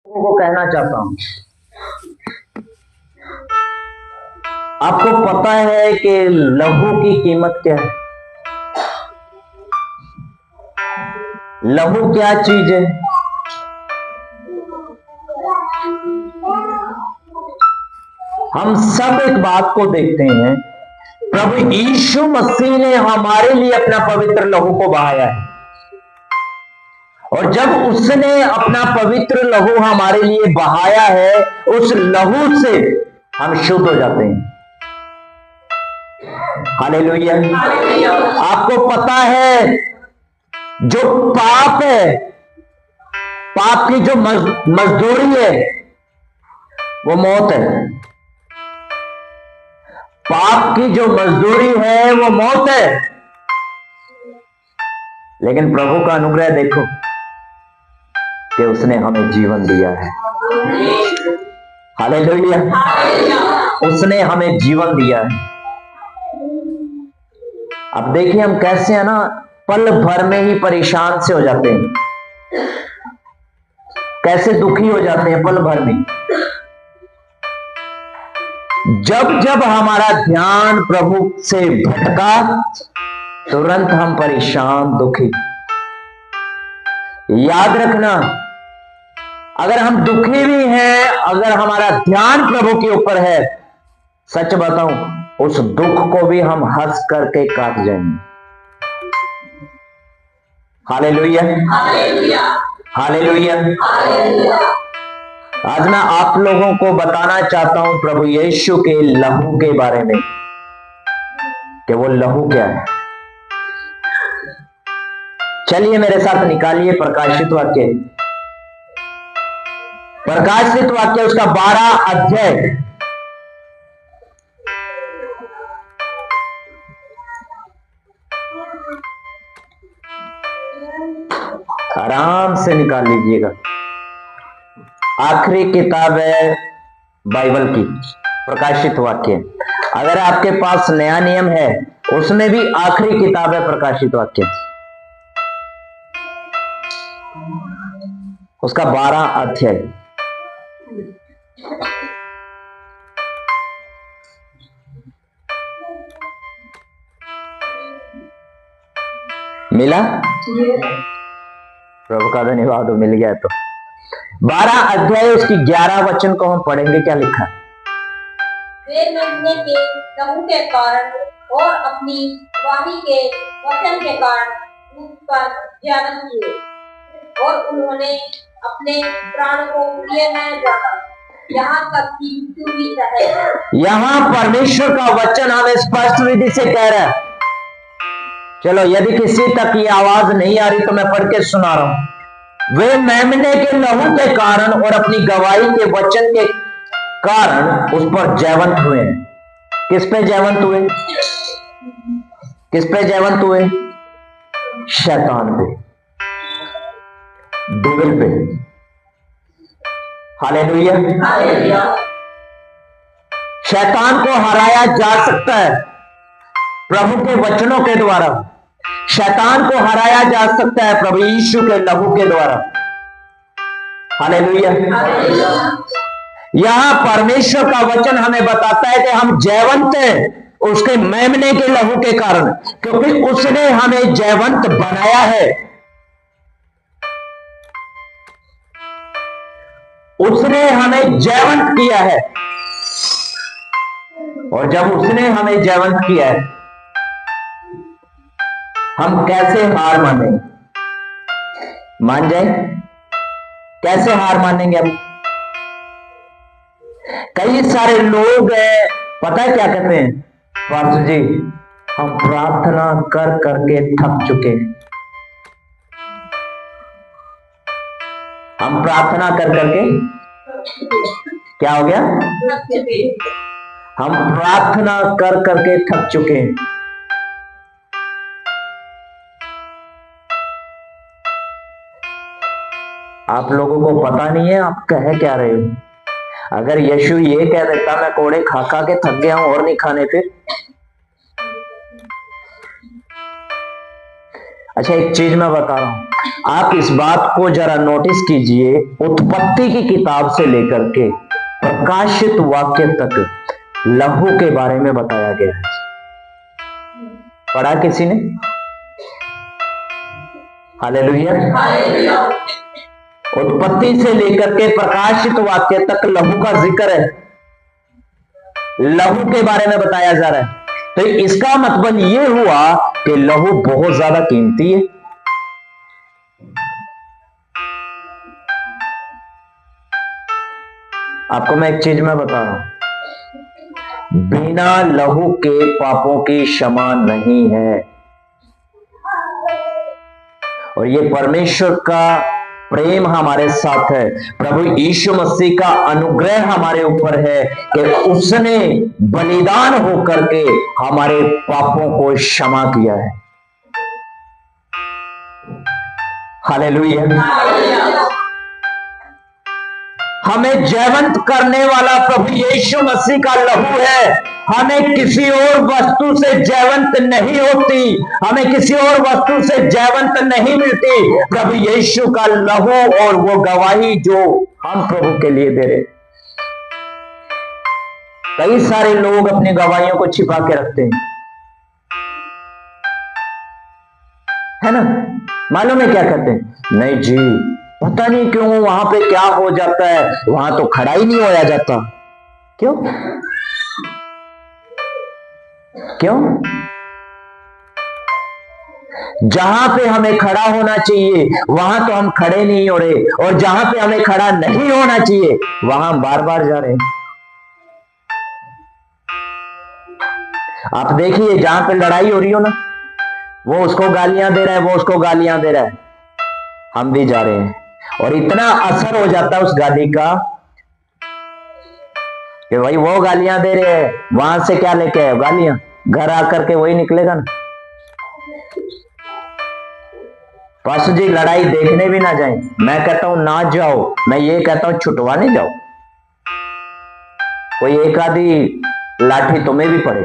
को कहना चाहता हूं, आपको पता है कि लहू की कीमत क्या है? लहू क्या चीज है? हम सब एक बात को देखते हैं, प्रभु यीशु मसीह ने हमारे लिए अपना पवित्र लहू को बहाया है, और जब उसने अपना पवित्र लहू हमारे लिए बहाया है, उस लहू से हम शुद्ध हो जाते हैं। हालेलुया। आपको पता है, जो पाप है, पाप की जो मजदूरी है वो मौत है। पाप की जो मजदूरी है वो मौत है, लेकिन प्रभु का अनुग्रह देखो कि उसने हमें जीवन दिया है। हालेलुया। उसने हमें जीवन दिया है। अब देखिए, हम कैसे है ना, पल भर में ही परेशान से हो जाते हैं, कैसे दुखी हो जाते हैं पल भर में। जब जब हमारा ध्यान प्रभु से भटका, तुरंत हम परेशान, दुखी। याद रखना, अगर हम दुखी भी हैं, अगर हमारा ध्यान प्रभु के ऊपर है, सच बताऊं, उस दुख को भी हम हंस करके काट जाएंगे। Hallelujah, hallelujah. आज मैं आप लोगों को बताना चाहता हूं प्रभु यीशु के लहू के बारे में, कि वो लहू क्या है। चलिए मेरे साथ निकालिए प्रकाशित वाक्य, प्रकाशित वाक्य उसका 12 अध्याय, आराम से निकाल लीजिएगा। आखिरी किताब है बाइबल की, प्रकाशित वाक्य। अगर आपके पास नया नियम है, उसमें भी आखिरी किताब है प्रकाशित वाक्य, उसका 12 अध्याय। मिला? प्रभु का धन्यवाद हो, मिल गया। तो 12 अध्याय उसकी 11 वचन को हम पढ़ेंगे। क्या लिखा? वे मेमने के लहू के कारण और अपनी वाणी के वचन के कारण उस पर जलन किए, और उन्होंने अपने प्राण को प्रिय न जाना, यहाँ तक कि मृत्यु भी सहे। यहाँ परमेश्वर का वचन हमें स्पष्ट विधि से कह रहा है। चलो, यदि किसी तक ये आवाज नहीं आ रही तो मैं पढ़ के सुना रहा हूं। वे मेमने के लहू के कारण और अपनी गवाही के वचन के कारण उस पर जयवंत हुए। किस पे जयवंत हुए? किस पे जयवंत हुए? शैतान पे, डेविल पे। हालेलुया। शैतान को हराया जा सकता है प्रभु के वचनों के द्वारा। शैतान को हराया जा सकता है प्रभु यीशु के लहू के द्वारा। हालेलुया। यहां परमेश्वर का वचन हमें बताता है कि हम जयवंत हैं उसके मेमने के लहू के कारण, क्योंकि उसने हमें जयवंत बनाया है। उसने हमें जयवंत किया है, और जब उसने हमें जयवंत किया है, हम कैसे हार माने? मान जाए? कैसे हार मानेंगे हम? कई सारे लोग हैं, पता है क्या कहते हैं? पास्टर जी, हम प्रार्थना कर करके थक चुके हैं। हम प्रार्थना कर करके क्या हो गया? हम प्रार्थना कर करके थक चुके हैं। आप लोगों को पता नहीं है आप कह क्या रहे हो। अगर यीशु ये कह देता मैं कोड़े खा खा के थक गया हूं और नहीं खाने, फिर? अच्छा, एक चीज मैं बता रहा हूं, आप इस बात को जरा नोटिस कीजिए, उत्पत्ति की किताब से लेकर के प्रकाशित वाक्य तक लहू के बारे में बताया गया है। पढ़ा किसी ने? हालेलुया। उत्पत्ति से लेकर के प्रकाशित वाक्य तक लहू का जिक्र है, लहू के बारे में बताया जा रहा है। तो इसका मतलब यह हुआ कि लहू बहुत ज्यादा कीमती है। आपको मैं एक चीज मैं बता रहा हूं, बिना लहू के पापों की क्षमा नहीं है। और ये परमेश्वर का प्रेम हमारे साथ है, प्रभु यीशु मसीह का अनुग्रह हमारे ऊपर है कि उसने बलिदान होकर के हमारे पापों को क्षमा किया है। हालेलुया। हमें जीवंत करने वाला प्रभु यीशु मसीह का लहू है। हमें किसी और वस्तु से जीवंत नहीं होती, हमें किसी और वस्तु से जीवंत नहीं मिलती। प्रभु यीशु का लहू और वो गवाही जो हम प्रभु के लिए दे रहे। कई सारे लोग अपनी गवाहियों को छिपा के रखते हैं, है ना? मालूम है क्या कहते हैं? नहीं जी, पता नहीं क्यों वहां पे क्या हो जाता है, वहां तो खड़ा ही नहीं होया जाता। क्यों? क्यों? जहां पे हमें खड़ा होना चाहिए वहां तो हम खड़े नहीं हो रहे, और जहां पे हमें खड़ा नहीं होना चाहिए वहां बार बार जा रहे हैं। आप देखिए, जहां पे लड़ाई हो रही हो ना, वो उसको गालियां दे रहा है, वो उसको गालियां दे रहा है, हम भी जा रहे हैं। और इतना असर हो जाता है उस गाली का कि भाई वो गालियां दे रहे हैं, वहां से क्या लेके आए गालियां, घर आकर के वही निकलेगा ना। पास्टर जी लड़ाई देखने भी ना जाए, मैं कहता हूं ना जाओ, मैं ये कहता हूं छुटवाने जाओ। कोई एक आधी लाठी तुम्हें भी पड़े,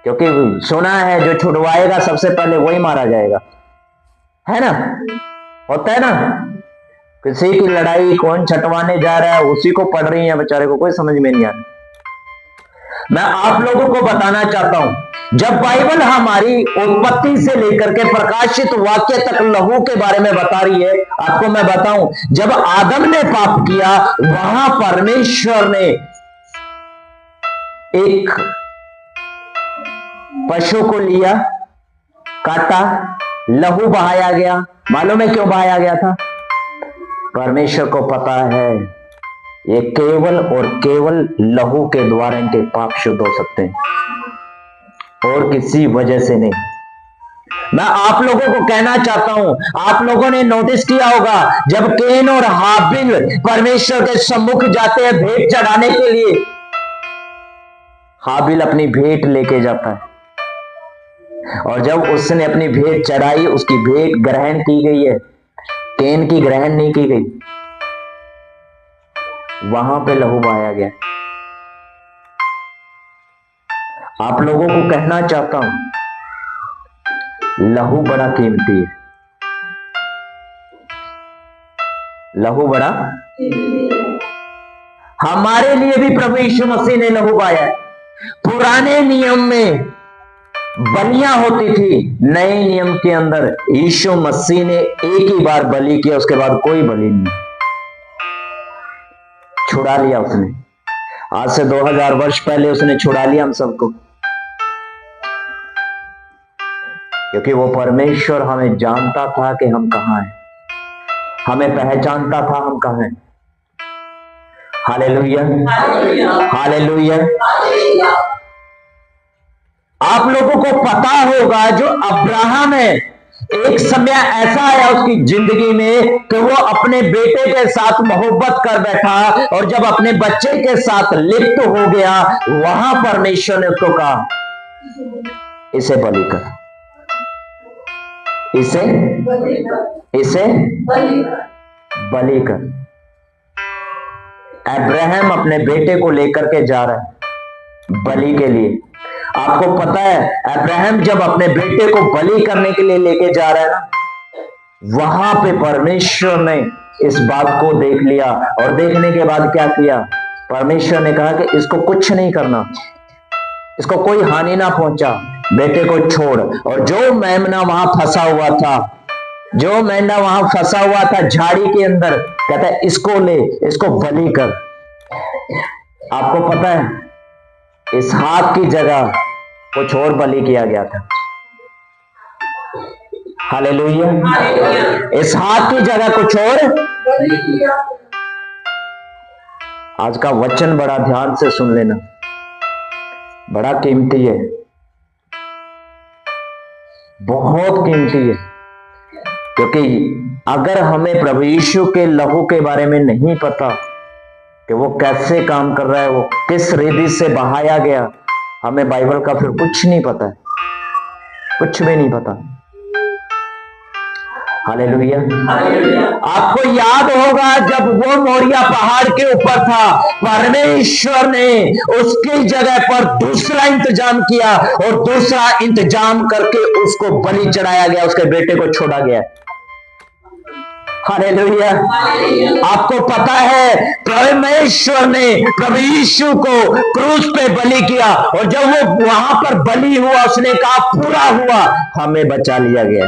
क्योंकि सुना है जो छुड़वाएगा सबसे पहले वही मारा जाएगा, है ना? होता है ना, किसी की लड़ाई कौन छटवाने जा रहा है उसी को पड़ रही है, बेचारे को कोई समझ में नहीं आता। मैं आप लोगों को बताना चाहता हूं, जब बाइबल हमारी उत्पत्ति से लेकर के प्रकाशित वाक्य तक लहू के बारे में बता रही है, आपको मैं बताऊं, जब आदम ने पाप किया वहां परमेश्वर ने एक पशु को लिया, काटा, लहू बहाया गया। मालूम है क्यों बहाया गया था? परमेश्वर को पता है ये केवल और केवल लहू के द्वारा इनके पाप शुद्ध हो सकते हैं, और किसी वजह से नहीं। मैं आप लोगों को कहना चाहता हूं, आप लोगों ने नोटिस किया होगा जब कैन और हाबिल परमेश्वर के सम्मुख जाते हैं भेंट चढ़ाने के लिए, हाबिल अपनी भेंट लेके जाता है, और जब उसने अपनी भेंट चढ़ाई उसकी भेंट ग्रहण की गई है, कैन की ग्रहण नहीं की गई, वहां पे लहू बहाया गया। आप लोगों को कहना चाहता हूं, लहू बड़ा कीमती है, लहू बड़ा हमारे लिए भी प्रभु यीशु मसीह ने लहू बहाया है। पुराने नियम में बलियां होती थी, नए नियम के अंदर यीशु मसीह ने एक ही बार बलि किया, उसके बाद कोई बलि नहीं। छुड़ा लिया उसने, आज से 2000 वर्ष पहले उसने छुड़ा लिया हम सबको, क्योंकि वो परमेश्वर हमें जानता था कि हम कहां हैं, हमें पहचानता था हम कहां हैं। Hallelujah, hallelujah. आप लोगों को पता होगा जो अब्राहम है, एक समय ऐसा आया उसकी जिंदगी में कि वो अपने बेटे के साथ मोहब्बत कर बैठा, और जब अपने बच्चे के साथ लिप्त हो गया वहां परमेश्वर ने उसको कहा इसे बलि कर, इसे बलि कर। अब्राहम अपने बेटे को लेकर के जा रहा है बलि के लिए, आपको पता है अब्राहम जब अपने बेटे को बलि करने के लिए लेके जा रहा है ना, वहां पे परमेश्वर ने इस बात को देख लिया और देखने के बाद क्या किया, परमेश्वर ने कहा कि इसको कुछ नहीं करना, इसको कोई हानि ना पहुंचा, बेटे को छोड़। और जो मेमना वहां फंसा हुआ था, जो मेंढा वहां फंसा हुआ था झाड़ी के अंदर, कहता है इसको ले, इसको बलि कर। आपको पता है इसहाक की जगह कुछ और बलि किया गया था। हालेलुया। इसहाक की जगह कुछ और। आज का वचन बड़ा ध्यान से सुन लेना, बड़ा कीमती है, बहुत कीमती है। क्योंकि अगर हमें प्रभु यीशु के लहू के बारे में नहीं पता कि वो कैसे काम कर रहा है, वो किस रीति से बहाया गया, हमें बाइबल का फिर कुछ नहीं पता है, कुछ भी नहीं पता। हालेलुया। आपको याद होगा जब वो मोरिया पहाड़ के ऊपर था, परमेश्वर ने उसकी जगह पर दूसरा इंतजाम किया और दूसरा इंतजाम करके उसको बलि चढ़ाया गया, उसके बेटे को छोड़ा गया। हालेलुया। आपको पता है परमेश्वर ने प्रभु यीशु को क्रूस पे बलि किया और जब वो वहां पर बलि हुआ, उसने कहा पूरा हुआ, हमें बचा लिया गया।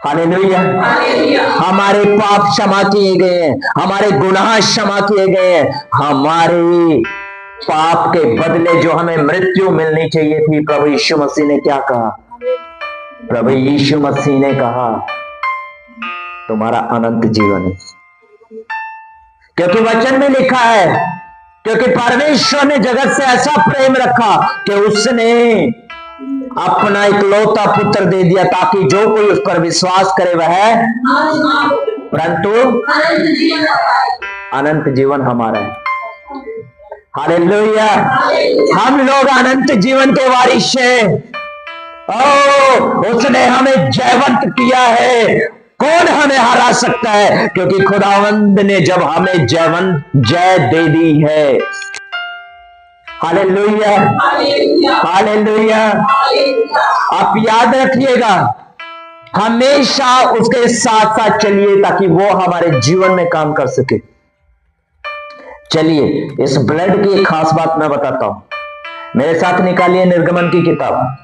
हालेलुया। हमारे पाप क्षमा किए गए हैं, हमारे गुनाह क्षमा किए गए हैं, हमारे पाप के बदले जो हमें मृत्यु मिलनी चाहिए थी, प्रभु यीशु मसीह ने क्या कहा? प्रभु यीशु मसीह ने कहा तुम्हारा अनंत जीवन है। क्योंकि वचन में लिखा है, क्योंकि परमेश्वर ने जगत से ऐसा प्रेम रखा कि उसने अपना इकलौता पुत्र दे दिया, ताकि जो कोई उस पर विश्वास करे वह परंतु अनंत जीवन हमारा है। हालेलुया। हम लोग अनंत जीवन के वारिस हैं। उसने हमें जयवंत किया है, कौन हमें हरा सकता है? क्योंकि खुदावंद ने जब हमें जय दे दी है। Hallelujah, hallelujah. आप याद रखिएगा, हमेशा उसके साथ साथ चलिए ताकि वो हमारे जीवन में काम कर सके। चलिए, इस ब्लड की एक खास बात मैं बताता हूं। मेरे साथ निकालिए निर्गमन की किताब।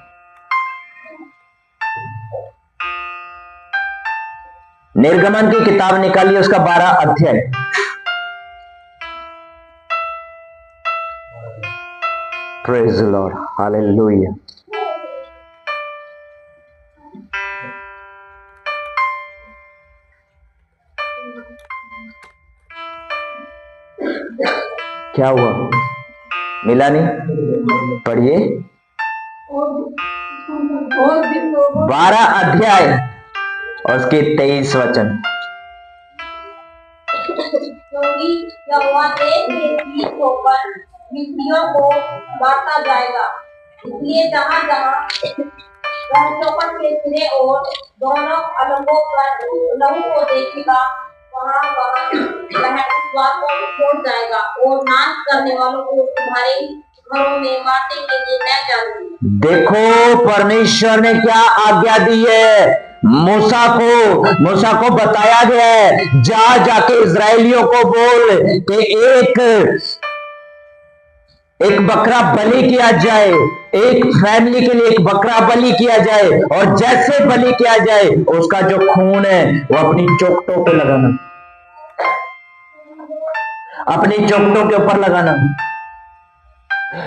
निर्गमन की किताब निकालिए, उसका 12 अध्याय। Praise the Lord, hallelujah. क्या हुआ? मिला नहीं? पढ़िए। 12 अध्याय और उसके 23 वचन। क्योंकि यहोवा देश के बीच होकर मिस्रियों को बांटा जाएगा, इसलिए जहाँ जहाँ वह चौखट के सिरे और दोनों अलंगों पर लहू को देखेगा, वहाँ वहाँ वह विश्वासों को छोड़ जाएगा और नाश करने वालों को तुम्हारे घरों में बांटने के लिए न जाने। देखो परमेश्वर ने क्या आज्ञा दी है। मूसा को बताया गया है, जाके इजरायलियों को बोल कि एक बकरा बलि किया जाए, एक फैमिली के लिए एक बकरा बलि किया जाए, और जैसे बलि किया जाए उसका जो खून है वो अपनी चोखटों पे लगाना, अपनी चोखटों के ऊपर लगाना।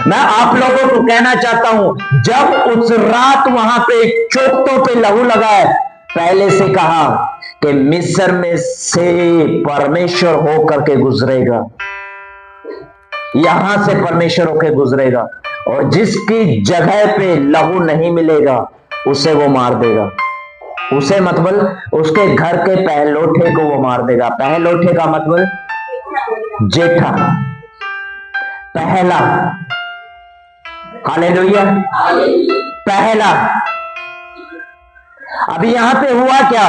मैं आप लोगों को कहना चाहता हूं, जब उस रात वहां पे चोखटों पे लहू लगा है, पहले से कहा कि मिस्र में से परमेश्वर होकर के गुजरेगा, यहां से परमेश्वर होकर गुजरेगा, और जिसकी जगह पे लहू नहीं मिलेगा उसे वो मार देगा। उसे मतलब उसके घर के पहलोठे को वो मार देगा। पहलोठे का मतलब जेठा, पहला। हालेलुया, पहला। अभी यहां पे हुआ क्या?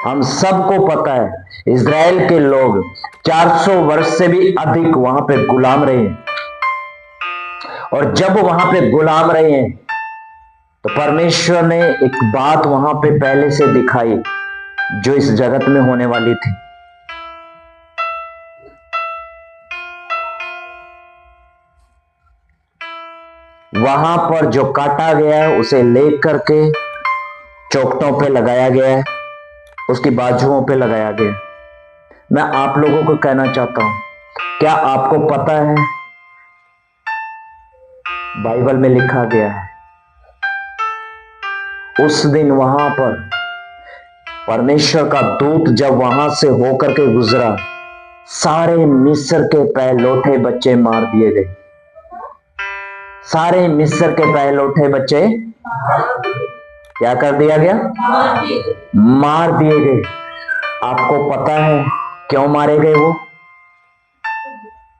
हम सबको पता है इजराइल के लोग 400 वर्ष से भी अधिक वहां पे गुलाम रहे हैं, और जब वहां पे गुलाम रहे हैं तो परमेश्वर ने एक बात वहां पे पहले से दिखाई जो इस जगत में होने वाली थी। वहां पर जो काटा गया है उसे लेकर के चौखटों पे लगाया गया है, उसकी बाजुओं पे लगाया गया है। मैं आप लोगों को कहना चाहता हूं, क्या आपको पता है बाइबल में लिखा गया है उस दिन वहां पर परमेश्वर का दूत जब वहां से होकर के गुजरा, सारे मिस्र के पहलौठे बच्चे मार दिए गए। सारे मिस्र के पहलौठे बच्चे क्या कर दिया गया? मार दिए गए। आपको पता है क्यों मारे गए?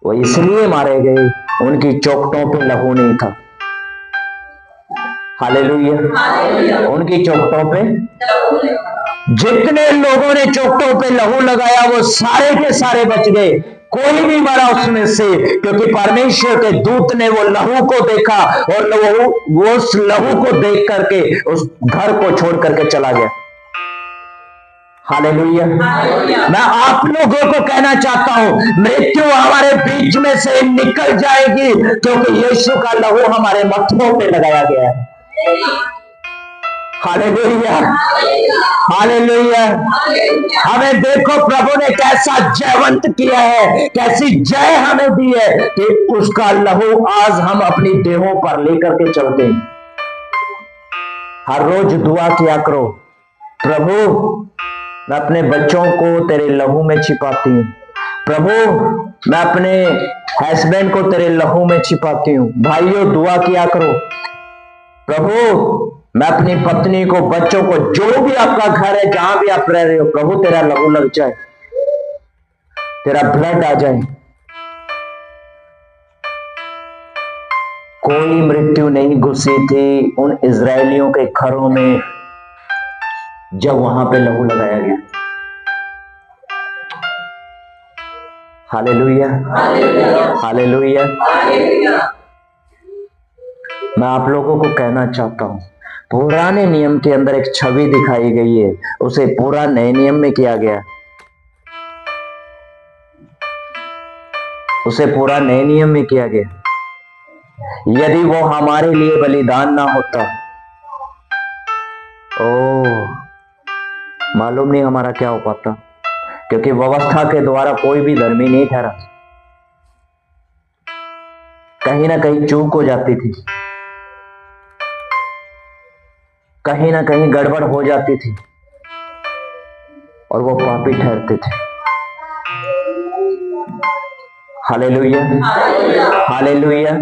वो इसलिए मारे गए, उनकी चौखटों पे लहू नहीं था। हालेलुया। उनकी चौखटों पे, जितने लोगों ने चौखटों पे लहू लगाया वो सारे के सारे बच गए, कोई नहीं मरा उसमें से, क्योंकि परमेश्वर के दूत ने वो लहू को देखा और वो उस लहू को देख करके उस घर को छोड़ करके चला गया। हालेलुया। मैं आप लोगों को कहना चाहता हूं, मृत्यु हमारे बीच में से निकल जाएगी, क्योंकि यीशु का लहू हमारे मथनों पे लगाया गया है। Hallelujah, hallelujah. हमें देखो प्रभु ने कैसा जयवंत किया है, कैसी जय हमें दी है कि उसका लहू आज हम अपनी देहों पर लेकर के चलते हैं। हर रोज दुआ किया करो, प्रभु मैं अपने बच्चों को तेरे लहू में छिपाती हूँ, प्रभु मैं अपने हस्बैंड को तेरे लहू में छिपाती हूँ। भाइयों दुआ किया करो, प्रभु मैं अपनी पत्नी को, बच्चों को, जो भी आपका घर है, जहां भी आप रह रहे हो, प्रभु तेरा लहू लग जाए, तेरा ब्लड आ जाए। कोई मृत्यु नहीं घुसी थी उन इजरायलियों के घरों में जब वहां पे लहू लगाया गया। Hallelujah, hallelujah. मैं आप लोगों को कहना चाहता हूं, पुराने नियम के अंदर एक छवि दिखाई गई है, उसे पूरा नए नियम में किया गया, उसे पूरा नए नियम में किया गया। यदि वो हमारे लिए बलिदान ना होता, मालूम नहीं हमारा क्या हो पाता, क्योंकि व्यवस्था के द्वारा कोई भी धर्मी नहीं ठहरा। कहीं ना कहीं चूक हो जाती थी, कहीं ना कहीं गड़बड़ हो जाती थी और वो पापी ठहरते थे। Hallelujah, hallelujah.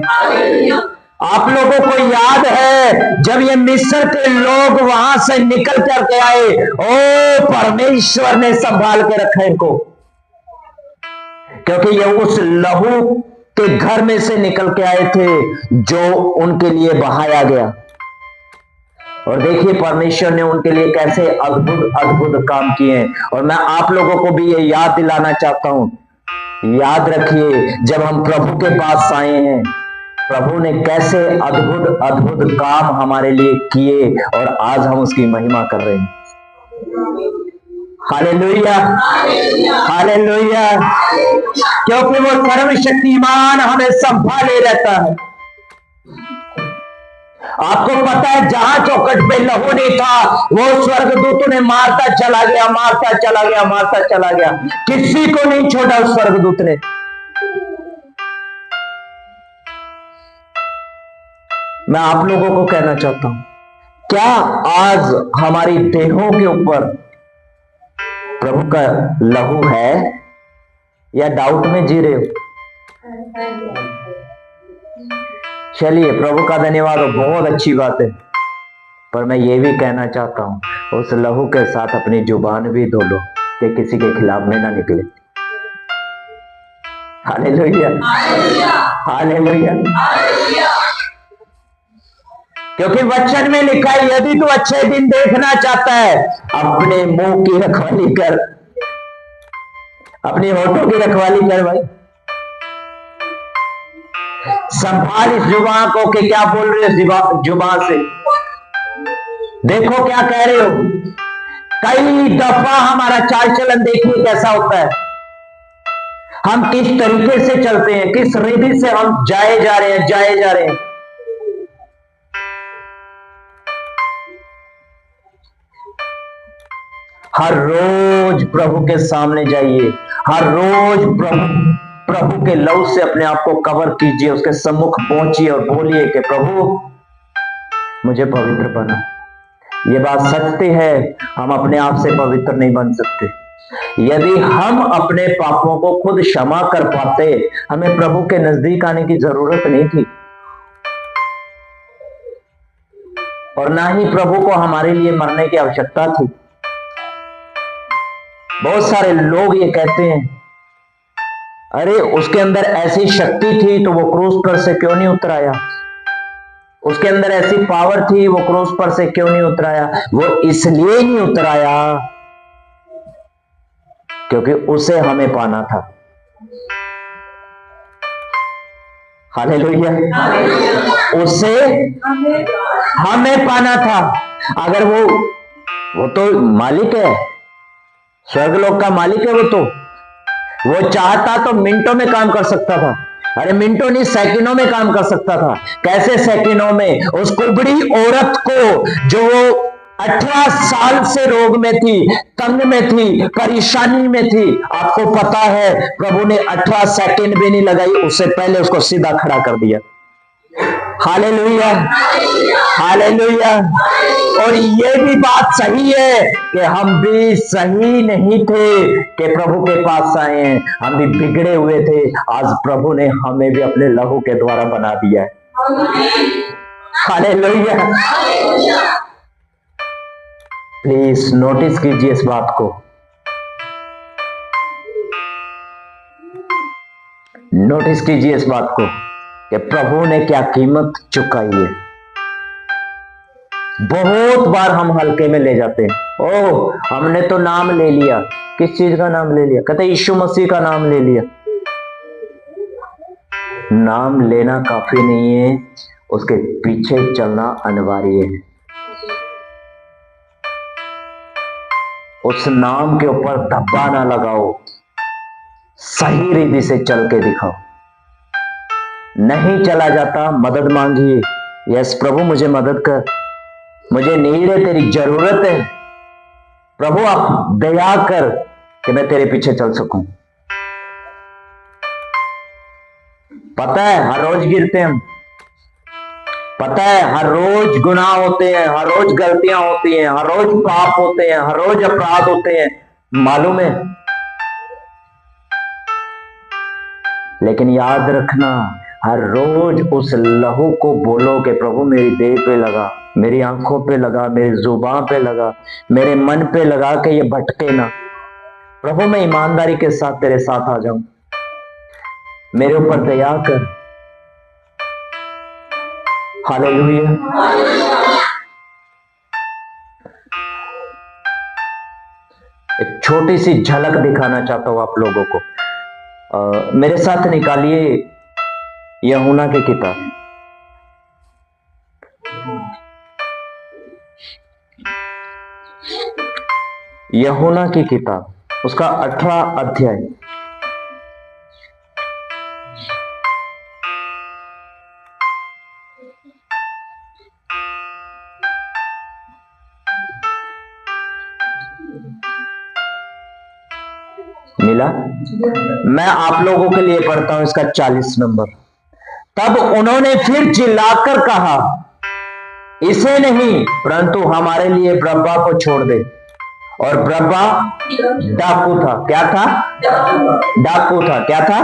आप लोगों को याद है जब ये मिस्र के लोग वहां से निकल करके आए, ओ परमेश्वर ने संभाल के रखा इनको, क्योंकि ये उस लहू के घर में से निकल के आए थे जो उनके लिए बहाया गया। और देखिए परमेश्वर ने उनके लिए कैसे अद्भुत अद्भुत काम किए। और मैं आप लोगों को भी ये याद दिलाना चाहता हूं, याद रखिए जब हम प्रभु के पास आए हैं, प्रभु ने कैसे अद्भुत अद्भुत काम हमारे लिए किए और आज हम उसकी महिमा कर रहे हैं। Hallelujah, hallelujah. क्योंकि वो सर्वशक्तिमान हमें संभाले रहता है। आपको पता है जहां चौखट पे लहू नहीं था, वो स्वर्गदूतों ने मारता चला गया, मारता चला गया, मारता चला गया, किसी को नहीं छोड़ा उस स्वर्गदूत ने। मैं आप लोगों को कहना चाहता हूं, क्या आज हमारी देहों के ऊपर प्रभु का लहू है या डाउट में जी रहे हो? चलिए प्रभु का धन्यवाद, बहुत अच्छी बात है, पर मैं ये भी कहना चाहता हूं उस लहू के साथ अपनी जुबान भी धो लो कि किसी के खिलाफ में ना निकले। Hallelujah, hallelujah. क्योंकि वचन में लिखा है, यदि तू अच्छे दिन देखना चाहता है, अपने मुंह की रखवाली कर, अपनी होठों की रखवाली कर भाई। संभाल इस जुबान को कि क्या बोल रहे हो जुबान से। देखो क्या कह रहे हो। कई दफा हमारा चाल चलन देखिए कैसा होता है, हम किस तरीके से चलते हैं, किस रीति से हम जाए जा रहे हैं। हर रोज प्रभु के सामने जाइए, हर रोज प्रभु के लहू से अपने आप को कवर कीजिए, उसके सम्मुख पहुंचिए और बोलिए कि प्रभु मुझे पवित्र बना। ये बात सत्य है, हम अपने आप से पवित्र नहीं बन सकते। यदि हम अपने पापों को खुद क्षमा कर पाते, हमें प्रभु के नजदीक आने की जरूरत नहीं थी, और ना ही प्रभु को हमारे लिए मरने की आवश्यकता थी। बहुत सारे लोग ये कहते हैं, अरे उसके अंदर ऐसी शक्ति थी तो वो क्रूस पर से क्यों नहीं उतर आया, उसके अंदर ऐसी पावर थी वो क्रूस पर से क्यों नहीं उतर आया। वो इसलिए नहीं उतर आया क्योंकि उसे हमें पाना था। हालेलुया। उसे हमें पाना था। अगर वो तो मालिक है, स्वर्गलोक का मालिक है, वो चाहता तो मिनटों में काम कर सकता था। अरे मिनटों नहीं, सेकंडों में काम कर सकता था। कैसे सेकंडों में? उस कुबड़ी औरत को जो 18 साल से रोग में थी, तंग में थी, परेशानी में थी, आपको पता है प्रभु ने 18 सेकंड भी नहीं लगाई, उससे पहले उसको सीधा खड़ा कर दिया। Hallelujah, hallelujah. और ये भी बात सही है कि हम भी सही नहीं थे कि प्रभु के पास आए हैं, हम भी बिगड़े हुए थे। आज प्रभु ने हमें भी अपने लहू के द्वारा बना दिया है। हालेलुया। प्लीज नोटिस कीजिए इस बात को, नोटिस कीजिए इस बात को कि प्रभु ने क्या कीमत चुकाई है। बहुत बार हम हल्के में ले जाते हैं। ओह, हमने तो नाम ले लिया। किस चीज का नाम ले लिया? कहते यीशु मसीह का नाम ले लिया। नाम लेना काफी नहीं है, उसके पीछे चलना अनिवार्य है। उस नाम के ऊपर धब्बा ना लगाओ, सही रीति से चल के दिखाओ। नहीं चला जाता, मदद मांगिए। यस प्रभु मुझे मदद कर, मुझे नीड है, तेरी जरूरत है। प्रभु आप दया कर कि मैं तेरे पीछे चल सकूं। पता है हर रोज गिरते हैं, पता है हर रोज गुनाह होते हैं, हर रोज गलतियां होती हैं, हर रोज पाप होते हैं, हर रोज अपराध होते हैं, मालूम है। लेकिन याद रखना, हर रोज उस लहू को बोलो कि प्रभु मेरी देह पे लगा, मेरी आंखों पे लगा, मेरी जुबान पे लगा, मेरे मन पे लगा कि ये भटके ना। प्रभु मैं ईमानदारी के साथ तेरे साथ आ जाऊं, मेरे ऊपर दया कर। हालेलुया। एक छोटी सी झलक दिखाना चाहता हूं आप लोगों को। मेरे साथ निकालिए यूहन्ना की किताब, यूहन्ना की किताब, उसका 18 अध्याय। मिला? मैं आप लोगों के लिए पढ़ता हूं इसका 40 नंबर। तब उन्होंने फिर चिल्लाकर कहा, इसे नहीं परंतु हमारे लिए बरअब्बा को छोड़ दे। और बरअब्बा डाकू था। क्या था? डाकू था। क्या था?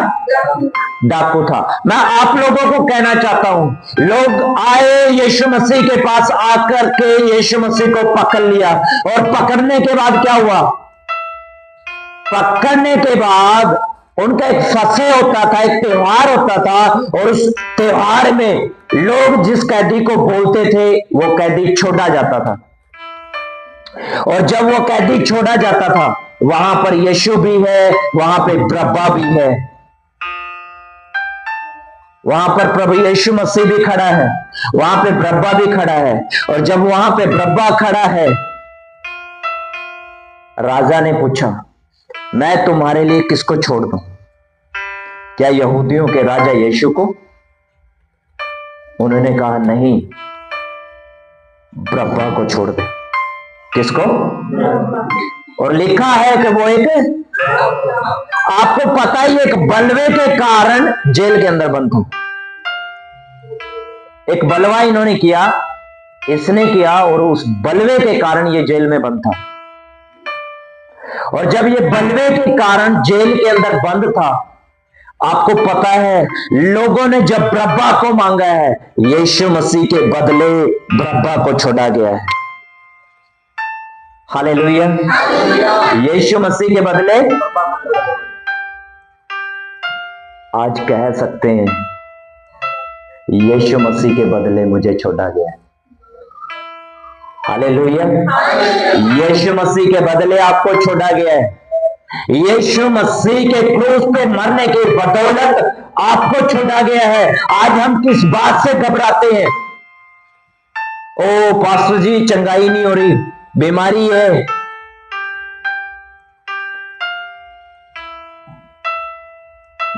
डाकू था। मैं आप लोगों को कहना चाहता हूं, लोग आए यीशु मसीह के पास, आकर के यीशु मसीह को पकड़ लिया, और पकड़ने के बाद क्या हुआ? पकड़ने के बाद उनका एक फसे होता था, एक त्योहार होता था, और उस त्योहार में लोग जिस कैदी को बोलते थे वो कैदी छोड़ा जाता था। और जब वो कैदी छोड़ा जाता था, वहां पर यीशु भी है, वहां पे बरअब्बा भी है, वहां पर प्रभु यीशु मसीह भी खड़ा है, वहां पे बरअब्बा भी खड़ा है। और जब वहां पे बरअब्बा खड़ा है, राजा ने पूछा, मैं तुम्हारे लिए किसको छोड़ दूं? क्या यहूदियों के राजा यीशु को? उन्होंने कहा नहीं, बरअब्बा को छोड़ दे। किसको? और लिखा है कि वो एक, आपको पता ही, एक बलवे के कारण जेल के अंदर बंद था। एक बलवा इन्होंने किया, इसने किया, और उस बलवे के कारण ये जेल में बंद था। और जब ये बलवे के कारण जेल के अंदर बंद था, आपको पता है लोगों ने जब बरअब्बा को मांगा है, यीशु मसीह के बदले बरअब्बा को छोड़ा गया है। हालेलुया। यीशु मसीह के बदले आज कह सकते हैं, यीशु मसीह के बदले मुझे छोड़ा गया है। हालेलुया। यीशु मसीह के बदले आपको छोड़ा गया है। यीशु मसीह के क्रूस पे मरने की बदौलत आपको छोड़ा गया है। आज हम किस बात से घबराते हैं? ओ पास्टर जी, चंगाई नहीं हो रही, बीमारी है।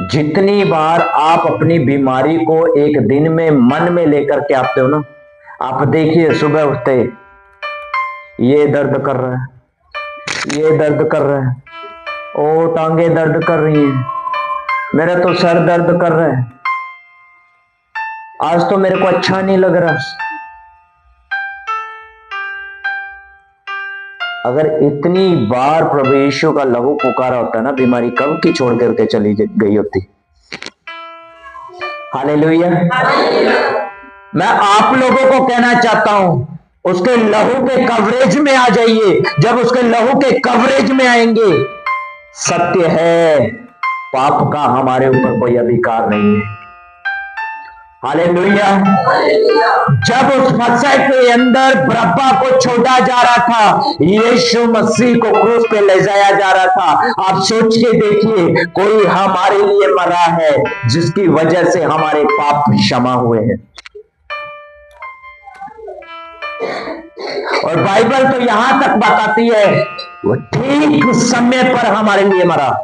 जितनी बार आप अपनी बीमारी को एक दिन में मन में लेकर के आते हो ना, आप देखिए सुबह उठते ये दर्द कर रहा है, ये दर्द कर रहा है, ओ टांगे दर्द कर रही हैं, मेरा तो सर दर्द कर रहा है, आज तो मेरे को अच्छा नहीं लग रहा। अगर इतनी बार प्रभु यीशु का लहू पुकारा होता ना, बीमारी कब की छोड़ करके चली गई होती। हालेलुया। मैं आप लोगों को कहना चाहता हूं, उसके लहू के कवरेज में आ जाइए। जब उसके लहू के कवरेज में आएंगे, सत्य है पाप का हमारे ऊपर कोई अधिकार नहीं है। हालेलुया। जब उस फंसे के अंदर बरअब्बा को छोड़ा जा रहा था, यीशु मसीह को क्रूस पे ले जाया जा रहा था, आप सोच के देखिए, कोई हमारे लिए मरा है जिसकी वजह से हमारे पाप क्षमा हुए हैं। और बाइबल तो यहां तक बताती है, वो ठीक समय पर हमारे लिए मरा,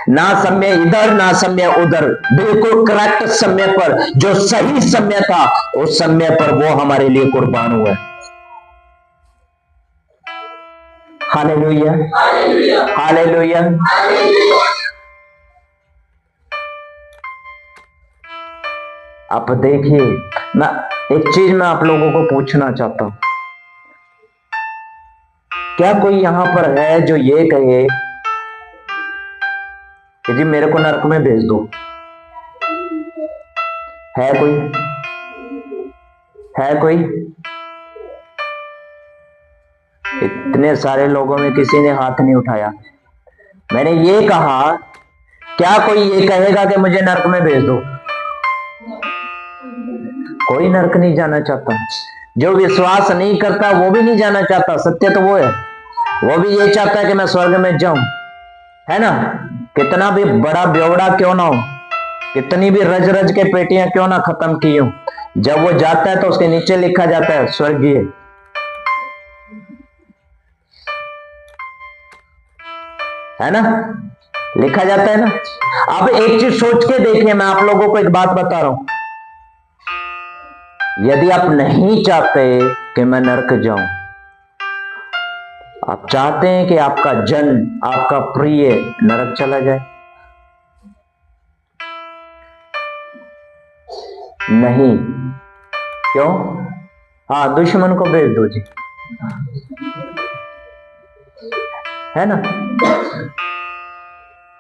ना समय इधर ना समय उधर, बिल्कुल करेक्ट समय पर, जो सही समय था उस समय पर वो हमारे लिए कुर्बान हुआ। Hallelujah, hallelujah. आप देखिए, मैं एक चीज मैं आप लोगों को पूछना चाहता हूं, क्या कोई यहां पर है जो ये कहे कि जी मेरे को नरक में भेज दो? है कोई? है कोई? इतने सारे लोगों में किसी ने हाथ नहीं उठाया। मैंने ये कहा, क्या कोई ये कहेगा कि मुझे नरक में भेज दो? कोई नरक नहीं जाना चाहता। जो विश्वास नहीं करता वो भी नहीं जाना चाहता। सत्य तो वो है, वो भी ये चाहता है कि मैं स्वर्ग में जाऊं, है ना? कितना भी बड़ा बेवड़ा क्यों ना हो, कितनी भी रज रज के पेटियां क्यों ना खत्म की हो, जब वो जाता है तो उसके नीचे लिखा जाता है स्वर्गीय। है ना? लिखा जाता है ना। अब एक चीज सोच के देखिए, मैं आप लोगों को एक बात बता रहा हूं, यदि आप नहीं चाहते कि मैं नरक जाऊं, आप चाहते हैं कि आपका जन, आपका प्रिय नरक चला जाए? नहीं। क्यों? हाँ, दुश्मन को भेज दो जी, है ना?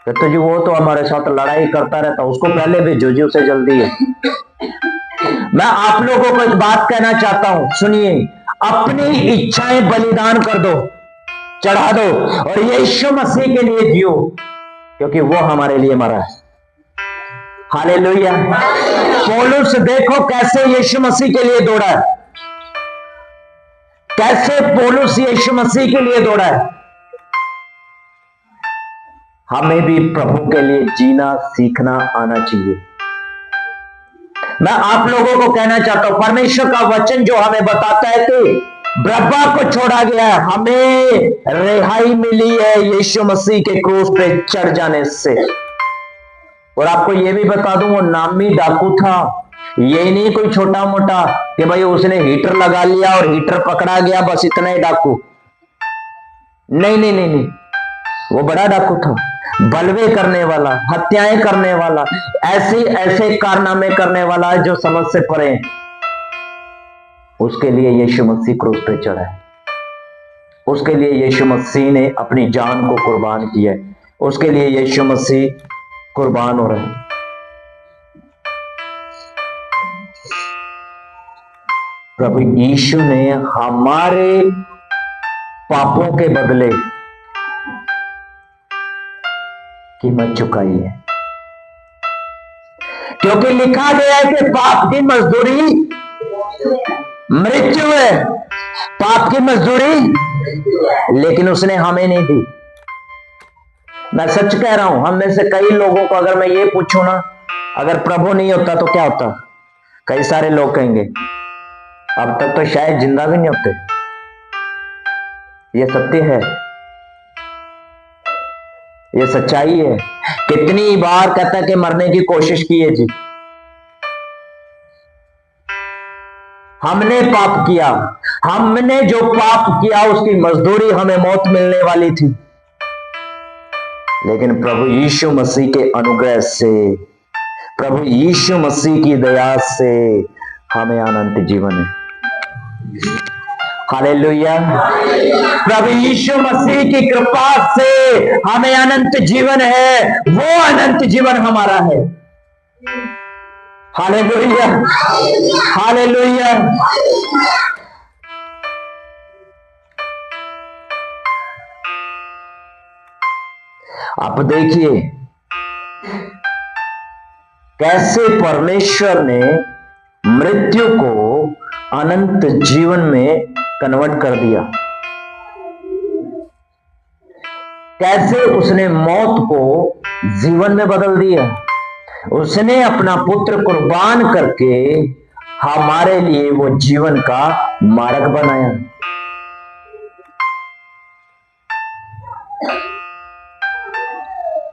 तो जी वो तो हमारे साथ लड़ाई करता रहता, उसको पहले भेजो जी, उसे जल्दी है। मैं आप लोगों को एक बात कहना चाहता हूं, सुनिए, अपनी इच्छाएं बलिदान कर दो। चढ़ा दो और यीशु मसीह के लिए जियो, क्योंकि वो हमारे लिए मरा है। हालेलुया। पौलुस देखो कैसे यीशु मसीह के लिए दौड़ा है, कैसे पौलुस यीशु मसीह के लिए दौड़ा है। हमें भी प्रभु के लिए जीना सीखना आना चाहिए। मैं आप लोगों को कहना चाहता हूं, परमेश्वर का वचन जो हमें बताता है कि बरअब्बा को छोड़ा गया है, हमें रिहाई मिली है यीशु मसीह के क्रूस पे चढ़ जाने से। और आपको यह भी बता दूं, वो नामी डाकू था, ये नहीं कोई छोटा मोटा कि भाई उसने हीटर लगा लिया और हीटर पकड़ा गया, बस इतना ही डाकू। नहीं नहीं नहीं नहीं, वो बड़ा डाकू था, बलवे करने वाला, हत्याएं करने वाला, ऐसे ऐसे कारनामे करने वाला जो समझ से परे। उसके लिए यीशु मसीह क्रूस पे चढ़ा है, उसके लिए यीशु मसीह ने अपनी जान को कुर्बान किया है, उसके लिए यीशु मसीह कुर्बान हो रहे हैं। प्रभु यीशु ने हमारे पापों के बदले कीमत चुकाई है, क्योंकि लिखा गया है कि पाप की मजदूरी मृत्यु है, पाप की मजदूरी, लेकिन उसने हमें नहीं दी। मैं सच कह रहा हूं, हम में से कई लोगों को अगर मैं ये पूछूं ना, अगर प्रभु नहीं होता तो क्या होता, कई सारे लोग कहेंगे अब तक तो शायद जिंदा भी नहीं होते। ये सत्य है, ये सच्चाई है। कितनी बार कहता है कि मरने की कोशिश की है जी, हमने पाप किया, हमने जो पाप किया उसकी मजदूरी हमें मौत मिलने वाली थी, लेकिन प्रभु यीशु मसीह के अनुग्रह से, प्रभु यीशु मसीह की दया से हमें अनंत जीवन है। हालेलुया। प्रभु यीशु मसीह की कृपा से हमें अनंत जीवन है, वो अनंत जीवन हमारा है। Hallelujah, hallelujah. आप देखिए कैसे परमेश्वर ने मृत्यु को अनंत जीवन में कन्वर्ट कर दिया, कैसे उसने मौत को जीवन में बदल दिया। उसने अपना पुत्र कुर्बान करके हमारे लिए वो जीवन का मार्ग बनाया।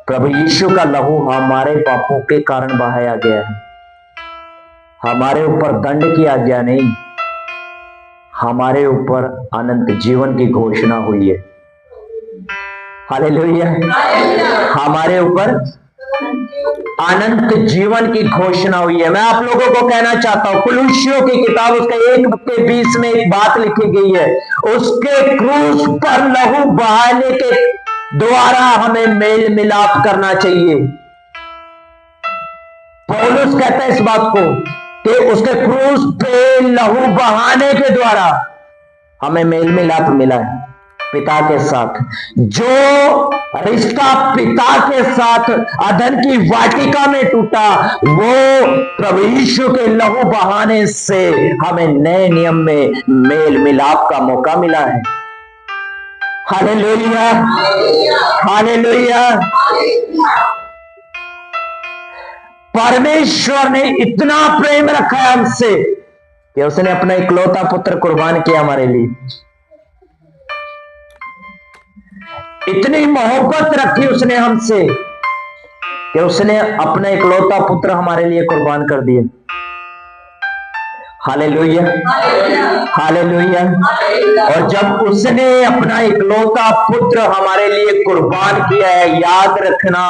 प्रभु यीशु का लहू हमारे पापों के कारण बहाया गया है, हमारे ऊपर दंड की आज्ञा नहीं, हमारे ऊपर अनंत जीवन की घोषणा हुई है। हालेलुया। हमारे ऊपर अनंत जीवन की घोषणा हुई है। मैं आप लोगों को कहना चाहता हूं, कुलुस्सियों की किताब उसका 1:20 में एक बात लिखी गई है, उसके क्रूस पर लहू बहाने के द्वारा हमें मेल मिलाप करना चाहिए। पौलुस कहता है इस बात को कि उसके क्रूस पे लहू बहाने के द्वारा हमें मेल मिलाप मिला है पिता के साथ। जो रिश्ता पिता के साथ अदन की वाटिका में टूटा, वो प्रभु यीशु के लहू बहाने से हमें नए नियम में मेल मिलाप का मौका मिला है। Hallelujah, hallelujah. परमेश्वर ने इतना प्रेम रखा है हमसे कि उसने अपना इकलौता पुत्र कुर्बान किया हमारे लिए। इतनी मोहब्बत रखी उसने हमसे कि उसने अपना इकलौता पुत्र हमारे लिए कुर्बान कर दिया। Hallelujah, hallelujah. और जब उसने अपना इकलौता पुत्र हमारे लिए कुर्बान किया है, याद रखना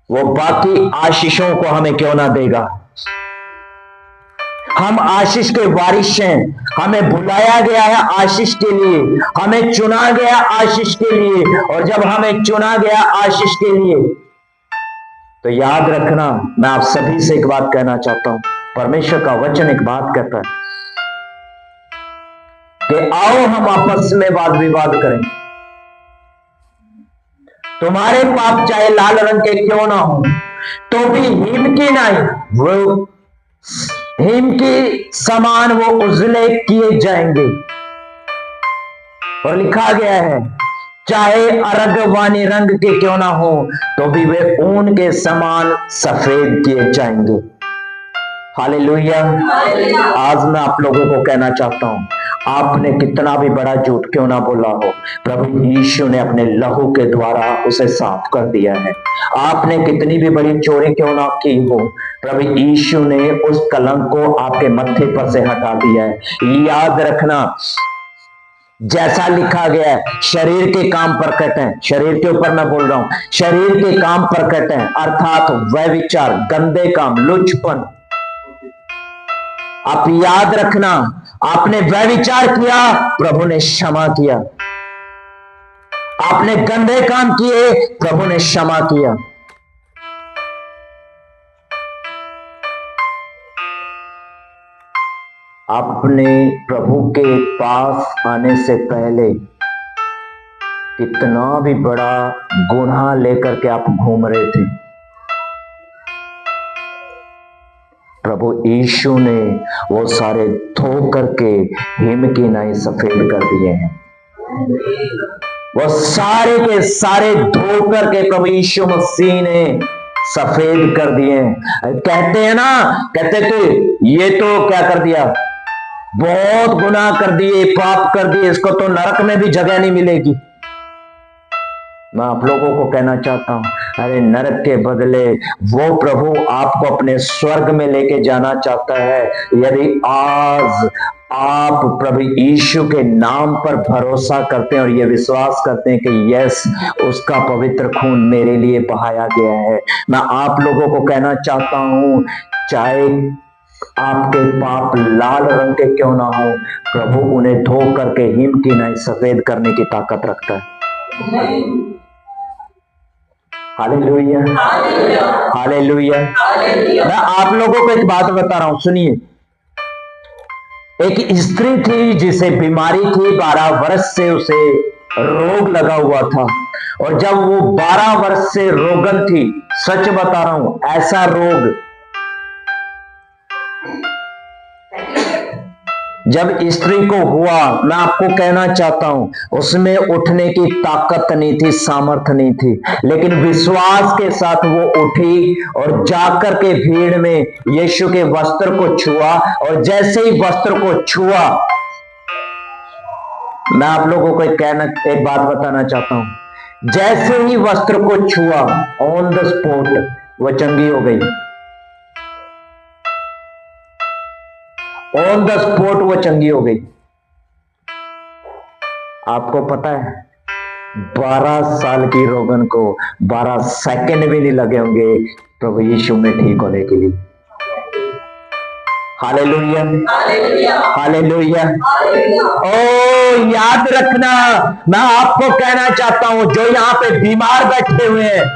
वो बाकी आशीषों को हमें क्यों ना देगा। हम आशीष के वारिस हैं, हमें बुलाया गया है आशीष के लिए, हमें चुना गया आशीष के लिए। और जब हमें चुना गया आशीष के लिए, तो याद रखना, मैं आप सभी से एक बात कहना चाहता हूं। परमेश्वर का वचन एक बात कहता है कि आओ हम आपस में वाद विवाद करें, तुम्हारे पाप चाहे लाल रंग के क्यों ना हो तो भी हिम की नहीं, वो हिम के समान वो उजले किए जाएंगे। और लिखा गया है चाहे अरगवानी रंग के क्यों ना हो तो भी वे ऊन के समान सफेद किए जाएंगे। हालेलुया। आज मैं आप लोगों को कहना चाहता हूं, आपने कितना भी बड़ा झूठ क्यों ना बोला हो, प्रभु यीशु ने अपने लहू के द्वारा उसे साफ कर दिया है। आपने कितनी भी बड़ी चोरी क्यों ना की हो, प्रभु यीशु ने उस कलंक को आपके मत्थे पर से हटा दिया है। याद रखना, जैसा लिखा गया है, शरीर के काम प्रकट हैं, शरीर के ऊपर मैं बोल रहा हूं, शरीर के काम प्रकट हैं, अर्थात व्यभिचार, गंदे काम, लुचपन। आप याद रखना, आपने व्यभिचार किया, प्रभु ने क्षमा किया। आपने गंदे काम किए, प्रभु ने क्षमा किया। अपने प्रभु के पास आने से पहले कितना भी बड़ा गुनाह लेकर के आप घूम रहे थे, प्रभु यीशु ने वो सारे धो करके हिम की नाई सफेद कर दिए हैं। वो सारे के सारे धो करके प्रभु यीशु मसीह ने सफेद कर दिए हैं। कहते हैं ना, कहते थे ये तो क्या कर दिया, बहुत गुनाह कर दिए, पाप कर दिए, इसको तो नरक में भी जगह नहीं मिलेगी। मैं आप लोगों को कहना चाहता हूं, अरे नरक के बदले वो प्रभु आपको अपने स्वर्ग में लेके जाना चाहता है। यदि आज आप प्रभु यीशु के नाम पर भरोसा करते हैं और ये विश्वास करते हैं कि यस, उसका पवित्र खून मेरे लिए बहाया गया है, मैं आप लोगों को कहना चाहता हूं, चाहे आपके पाप लाल रंग के क्यों ना हो, प्रभु उन्हें धो करके हिम की नाई सफेद करने की ताकत रखता है। Hallelujah, hallelujah. मैं आप लोगों को एक बात बता रहा हूं, सुनिए। एक स्त्री थी जिसे बीमारी थी, 12 वर्ष से उसे रोग लगा हुआ था, और जब वो 12 वर्ष से रोगन थी, सच बता रहा हूं, ऐसा रोग जब स्त्री को हुआ, मैं आपको कहना चाहता हूं, उसमें उठने की ताकत नहीं थी, सामर्थ्य नहीं थी, लेकिन विश्वास के साथ वो उठी और जाकर के भीड़ में यीशु के वस्त्र को छुआ, और जैसे ही वस्त्र को छुआ, मैं आप लोगों को एक बात बताना चाहता हूं, जैसे ही वस्त्र को छुआ, ऑन द स्पॉट वो चंगी हो गई। ऑन द स्पॉट वो चंगी हो गई। आपको पता है, 12 साल की रोगन को 12 सेकंड भी नहीं लगे होंगे प्रभु यीशु में ठीक होने के लिए। Hallelujah, hallelujah. ओ याद रखना, मैं आपको कहना चाहता हूं, जो यहां पे बीमार बैठे हुए हैं,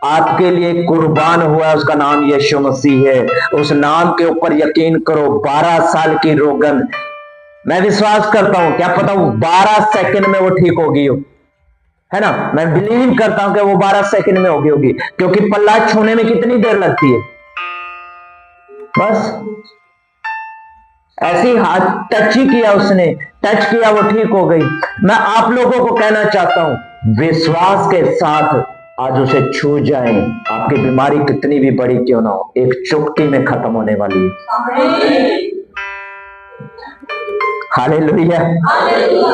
आपके लिए कुर्बान हुआ, उसका नाम यीशु मसीह है। उस नाम के ऊपर यकीन करो। 12 साल की रोगन, मैं विश्वास करता हूं, क्या पता वो 12 सेकंड में वो ठीक होगी हो, है ना। मैं बिलीव करता हूं कि वो 12 सेकंड में होगी, क्योंकि पल्ला छूने में कितनी देर लगती है, बस ऐसी हाथ टच ही किया, उसने टच किया, वो ठीक हो गई। मैं आप लोगों को कहना चाहता हूं, विश्वास के साथ आज उसे छू जाए, आपकी बीमारी कितनी भी बड़ी क्यों ना हो, एक चुटकी में खत्म होने वाली है। हालेलुया।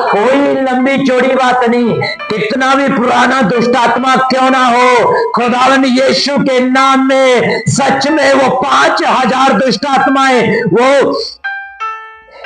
कोई लंबी चौड़ी बात नहीं, कितना भी पुराना दुष्ट आत्मा क्यों ना हो, खुदावन यीशु के नाम में सच में वो 5000 दुष्ट आत्माएं वो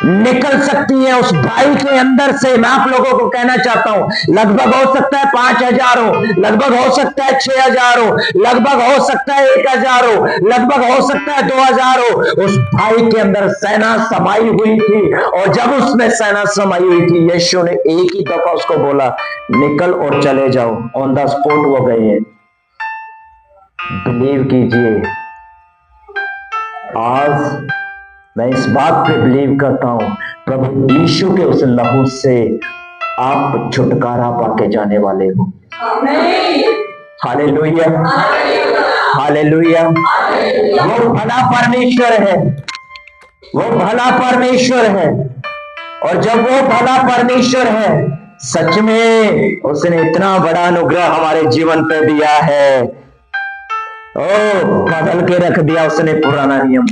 निकल सकती है उस भाई के अंदर से। मैं आप लोगों को कहना चाहता हूं, लगभग हो सकता है 5000 हो, लगभग हो सकता है 6000 हो, लगभग हो सकता है 1000 हो, लगभग हो सकता है 2000 हो। उस भाई के अंदर सेना समाई हुई थी, और जब उसमें सेना समाई हुई थी, यीशु ने एक ही दफा उसको बोला, निकल और चले जाओ। ऑन द स्पॉट वो गए हैं। बिलीव कीजिए, आज मैं इस बात पे बिलीव करता हूं, प्रभु यीशु के उस लहू से आप छुटकारा पाके जाने वाले हो। Hallelujah, hallelujah. वो भला परमेश्वर है, वो भला परमेश्वर है। और जब वो भला परमेश्वर है, सच में उसने इतना बड़ा अनुग्रह हमारे जीवन पे दिया है। ओ बदल के रख दिया उसने पुराना नियम।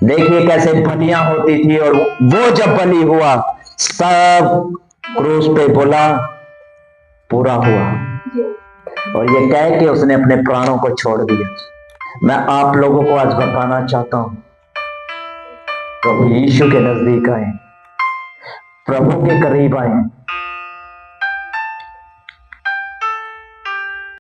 देखिए कैसे बलियां होती थी, और वो जब बलि हुआ, सब क्रूस पे बोला पूरा हुआ, और ये कह के उसने अपने प्राणों को छोड़ दिया। मैं आप लोगों को आज बताना चाहता हूं, प्रभु यीशु के नजदीक आए, प्रभु के करीब आए,